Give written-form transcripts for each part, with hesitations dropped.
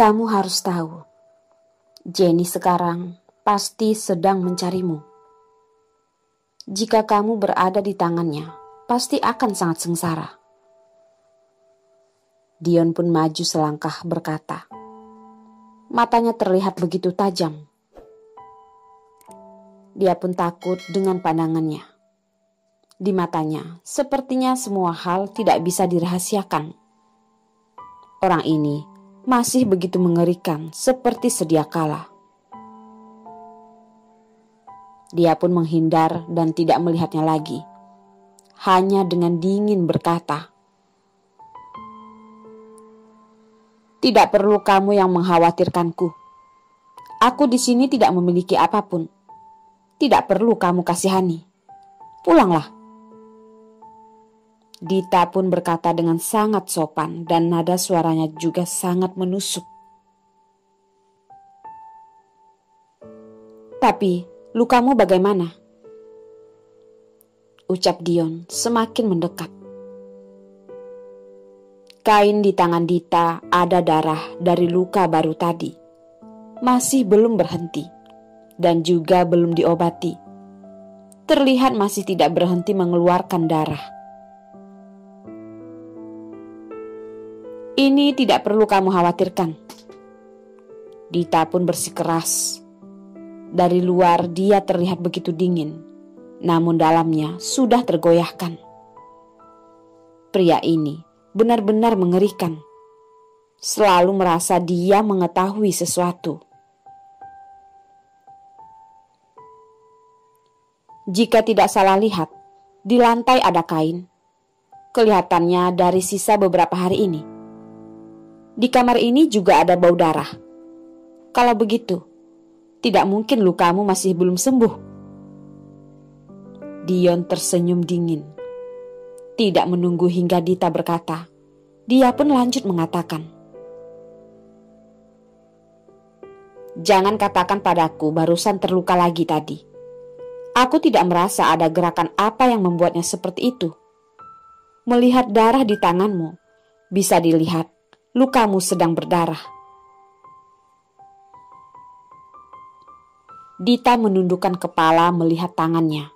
Kamu harus tahu, Jenny sekarang pasti sedang mencarimu. Jika kamu berada di tangannya, pasti akan sangat sengsara. Dion pun maju selangkah berkata. Matanya terlihat begitu tajam. Dia pun takut dengan pandangannya. Di matanya, sepertinya semua hal tidak bisa dirahasiakan. Orang ini masih begitu mengerikan seperti sedia kala. Dia pun menghindar dan tidak melihatnya lagi. Hanya dengan dingin berkata, "Tidak perlu kamu yang mengkhawatirkanku. Aku di sini tidak memiliki apapun. Tidak perlu kamu kasihani. Pulanglah." Dita pun berkata dengan sangat sopan dan nada suaranya juga sangat menusuk. "Tapi lukamu bagaimana?" ucap Dion semakin mendekat. Kain di tangan Dita ada darah dari luka baru tadi. Masih belum berhenti dan juga belum diobati. Terlihat masih tidak berhenti mengeluarkan darah. "Ini tidak perlu kamu khawatirkan." Dita pun bersikeras. Dari luar dia terlihat begitu dingin, namun dalamnya sudah tergoyahkan. Pria ini benar-benar mengerikan. Selalu merasa dia mengetahui sesuatu. Jika tidak salah lihat, di lantai ada kain. Kelihatannya dari sisa beberapa hari ini. Di kamar ini juga ada bau darah. Kalau begitu, tidak mungkin lukamu masih belum sembuh. Dion tersenyum dingin. Tidak menunggu hingga Dita berkata, dia pun lanjut mengatakan, "Jangan katakan padaku barusan terluka lagi tadi. Aku tidak merasa ada gerakan apa yang membuatnya seperti itu. Melihat darah di tanganmu, bisa dilihat lukamu sedang berdarah." Dita menundukkan kepala melihat tangannya.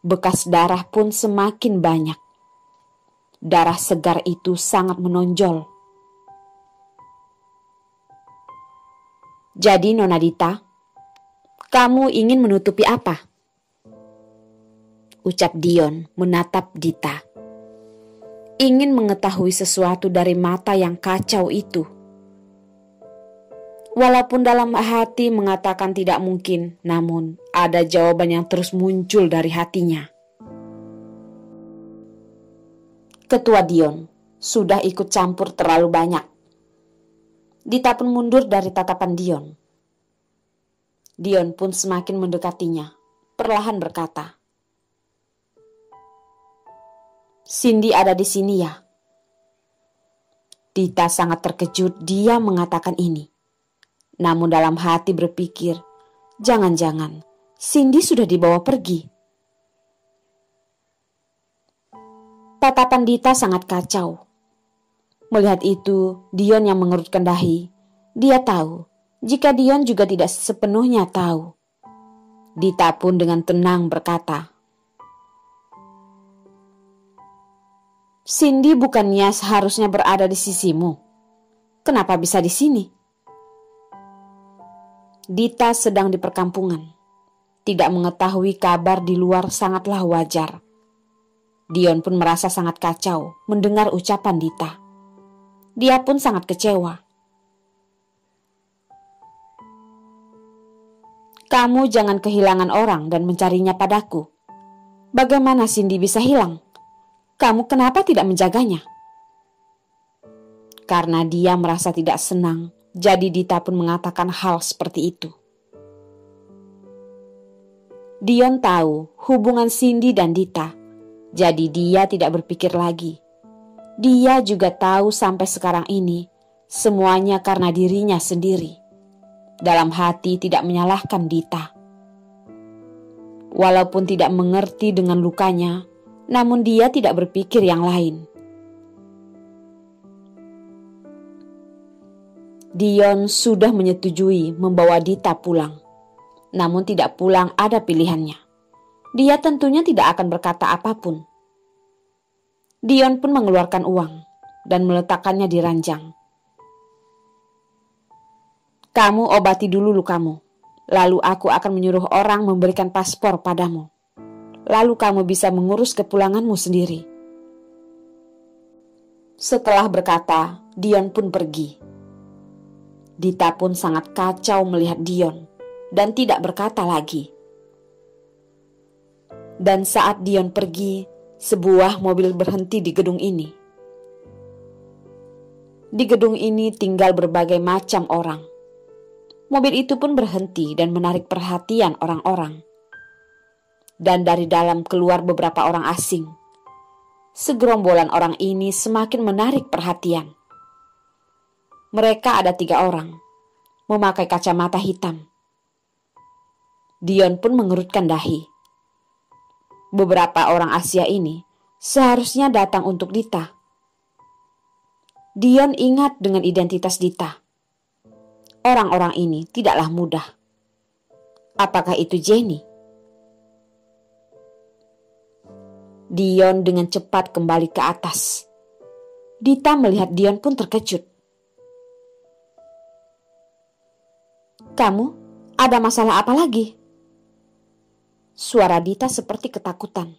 Bekas darah pun semakin banyak. Darah segar itu sangat menonjol. "Jadi Nona Dita, kamu ingin menutupi apa?" ucap Dion menatap Dita. Ingin mengetahui sesuatu dari mata yang kacau itu. Walaupun dalam hati mengatakan tidak mungkin, namun ada jawaban yang terus muncul dari hatinya. Ketua Dion sudah ikut campur terlalu banyak. Dita pun mundur dari tatapan Dion. Dion pun semakin mendekatinya, perlahan berkata, "Cindy ada di sini ya?" Dita sangat terkejut dia mengatakan ini. Namun dalam hati berpikir, jangan-jangan Cindy sudah dibawa pergi. Tatapan Dita sangat kacau. Melihat itu, Dion yang mengerutkan dahi. Dia tahu, jika Dion juga tidak sepenuhnya tahu. Dita pun dengan tenang berkata, "Cindy bukannya seharusnya berada di sisimu. Kenapa bisa di sini?" Dita sedang di perkampungan. Tidak mengetahui kabar di luar sangatlah wajar. Dion pun merasa sangat kacau mendengar ucapan Dita. Dia pun sangat kecewa. "Kamu jangan kehilangan orang dan mencarinya padaku. Bagaimana Cindy bisa hilang? Kamu kenapa tidak menjaganya?" Karena dia merasa tidak senang, jadi Dita pun mengatakan hal seperti itu. Dion tahu hubungan Cindy dan Dita, jadi dia tidak berpikir lagi. Dia juga tahu sampai sekarang ini semuanya karena dirinya sendiri. Dalam hati tidak menyalahkan Dita. Walaupun tidak mengerti dengan lukanya, namun dia tidak berpikir yang lain. Dion sudah menyetujui membawa Dita pulang. Namun tidak pulang ada pilihannya. Dia tentunya tidak akan berkata apapun. Dion pun mengeluarkan uang dan meletakkannya di ranjang. Kamu obati dulu lukamu. Lalu aku akan menyuruh orang memberikan paspor padamu. Lalu kamu bisa mengurus kepulanganmu sendiri. Setelah berkata, Dion pun pergi. Dita pun sangat kacau melihat Dion dan tidak berkata lagi. Dan saat Dion pergi, sebuah mobil berhenti di gedung ini. Di gedung ini tinggal berbagai macam orang. Mobil itu pun berhenti dan menarik perhatian orang-orang. Dan dari dalam keluar beberapa orang asing. Segerombolan orang ini semakin menarik perhatian. Mereka ada 3 orang, memakai kacamata hitam. Dion pun mengerutkan dahi. Beberapa orang Asia ini seharusnya datang untuk Dita. Dion ingat dengan identitas Dita. Orang-orang ini tidaklah mudah. Apakah itu Jenny? Dion dengan cepat kembali ke atas. Dita melihat Dion pun terkejut. Kamu, ada masalah apa lagi? Suara Dita seperti ketakutan.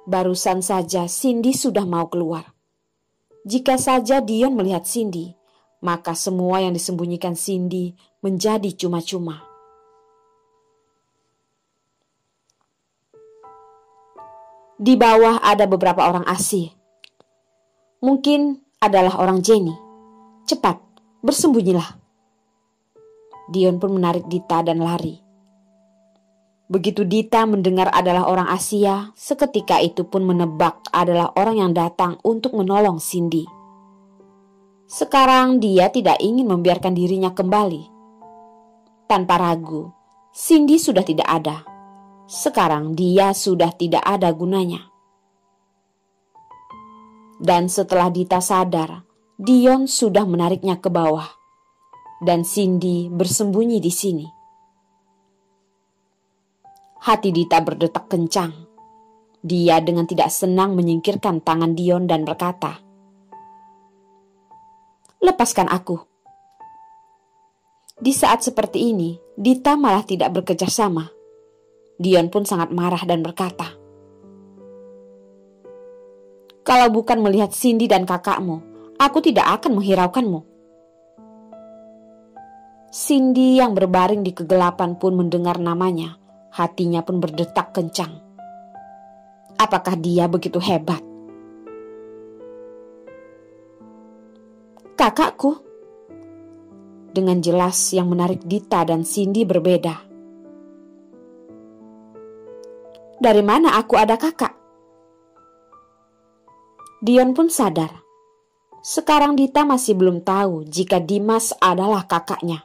Barusan saja Cindy sudah mau keluar. Jika saja Dion melihat Cindy, maka semua yang disembunyikan Cindy menjadi cuma-cuma. Di bawah ada beberapa orang asing. Mungkin adalah orang Jenny. Cepat, bersembunyilah. Dion pun menarik Dita dan lari. Begitu Dita mendengar adalah orang Asia, seketika itu pun menebak adalah orang yang datang untuk menolong Cindy. Sekarang dia tidak ingin membiarkan dirinya kembali. Tanpa ragu, Cindy sudah tidak ada. Sekarang dia sudah tidak ada gunanya. Dan setelah Dita sadar, Dion sudah menariknya ke bawah. Dan Cindy bersembunyi di sini. Hati Dita berdetak kencang. Dia dengan tidak senang menyingkirkan tangan Dion dan berkata, "Lepaskan aku." Di saat seperti ini, Dita malah tidak bekerja sama. Dion pun sangat marah dan berkata, "Kalau bukan melihat Cindy dan kakakmu, aku tidak akan menghiraukanmu." Cindy yang berbaring di kegelapan pun mendengar namanya. Hatinya pun berdetak kencang. Apakah dia begitu hebat? "Kakakku." Dengan jelas yang menarik Dita dan Cindy berbeda. "Dari mana aku ada kakak?" Dion pun sadar. Sekarang Dita masih belum tahu jika Dimas adalah kakaknya.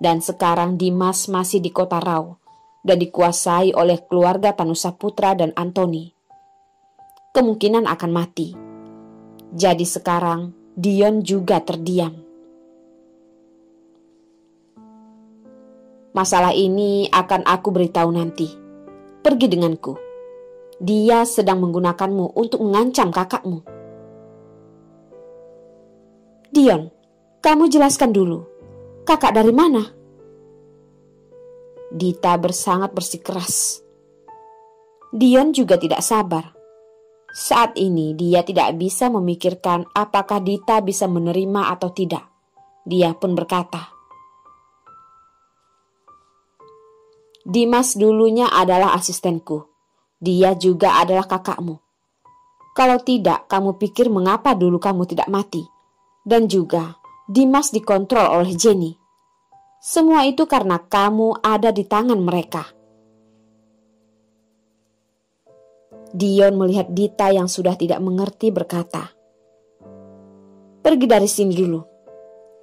Dan sekarang Dimas masih di Kota Rau dan dikuasai oleh keluarga Tanusa Putra dan Antoni. Kemungkinan akan mati. Jadi sekarang Dion juga terdiam. "Masalah ini akan aku beritahu nanti. Pergi denganku. Dia sedang menggunakanmu untuk mengancam kakakmu." "Dion, kamu jelaskan dulu. Kakak dari mana?" Dita bersangat bersikeras. Dion juga tidak sabar. Saat ini dia tidak bisa memikirkan apakah Dita bisa menerima atau tidak. Dia pun berkata, "Dimas dulunya adalah asistenku. Dia juga adalah kakakmu. Kalau tidak, kamu pikir mengapa dulu kamu tidak mati? Dan juga Dimas dikontrol oleh Jenny. Semua itu karena kamu ada di tangan mereka." Dion melihat Dita yang sudah tidak mengerti berkata, "Pergi dari sini dulu.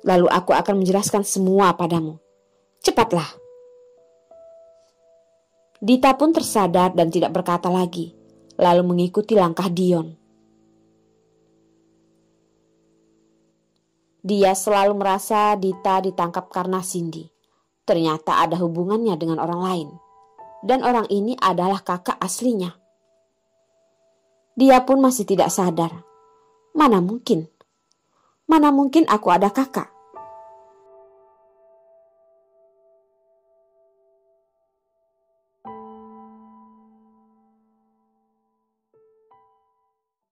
Lalu aku akan menjelaskan semua padamu. Cepatlah." Dita pun tersadar dan tidak berkata lagi, lalu mengikuti langkah Dion. Dia selalu merasa Dita ditangkap karena Cindy. Ternyata ada hubungannya dengan orang lain. Dan orang ini adalah kakak aslinya. Dia pun masih tidak sadar. Mana mungkin aku ada kakak.